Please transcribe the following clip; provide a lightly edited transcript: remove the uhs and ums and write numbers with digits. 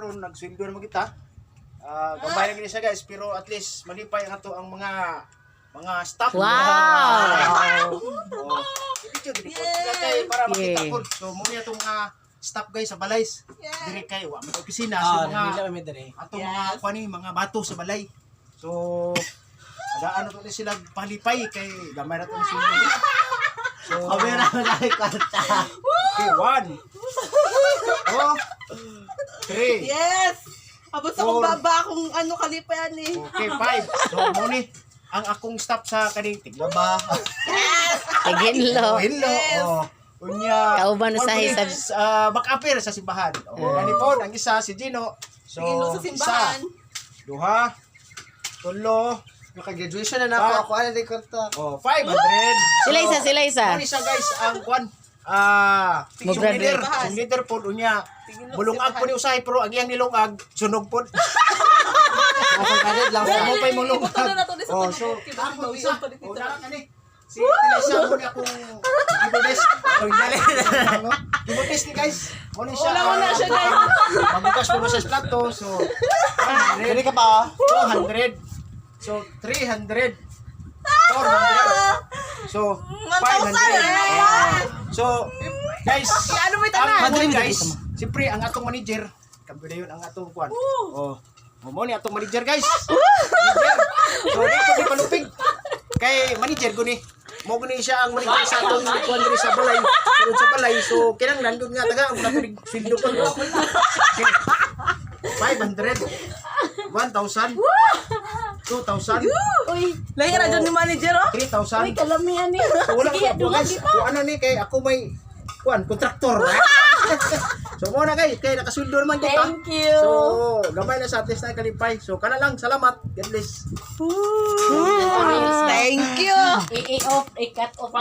karon nagsweldo naman kita. Gambay na gini siya guys, pero at least malipay ang ato ang mga staff. Wow! Video gini po. Kay para makita po. So mo niya tong mga staff guys sa balay. Dire kay wa may opisina so mga ato mga kuani mga bato sa balay. So ada ano to sila palipay kay gamay na to ni sweldo. So Kami na kay kwarta. okay, 1 2 3 Yes! Abot sa kong baba akong ano kalipayan eh. okay, 5. So mo ni ang akong staff sa kaning tiglaba. Taginlo. Hello. Oh. Unya. Kauban usahay sa back-upper sa simbahan. Oh, ani po ang isa si Gino. So Tingin sa simbahan. Isa, duha, tulo, Naka-graduation na ako ano din kwarta. oh 500. Sila isa. Ano siya guys ang kwan Mo graduate. Yung leader po unya. Bulungag po ni usahay pero ang iyang nilungag sunog po. Ako kadid lang. Mo pa yung Ito na nato ni sa Oh, tunog. so Kiba ako bawian isa. pa ni Oh, tita. dara ka ni. Si Tilesa mo ni akong ibodes. Oh, dali. Ibodes ni guys. Mo ni siya. Wala siya guys. Mabukas po sa plato. So, Dili ka pa. 200. So, 300. 400. So, 500. So, guys, Ano mo itanan? ang kuwan, guys, siyempre, ang atong manager, kampi na yun ang atong kuwan. Oh, mo ni atong manager, guys. Manager. So, di ko di palupig. Kay manager ko ni. Mo guni siya ang manager sa atong kuwan diri sa balay. Sulod sa balay. So, kinahanglan gud nga taga ang natulig sildo ko. 500. 1,000. 2,000. Uy, lahi ra dyan ni manager oh. 3,000. Kalamihan ni. So, wala ko guys. Kung ano ni kay ako may kuan kontraktor. So mo na guys, kay nakasweldo naman kita. Thank you. So gamay na sa atis na kalipay. So kana lang, salamat. God bless. Thank you. I-off, i-cut off.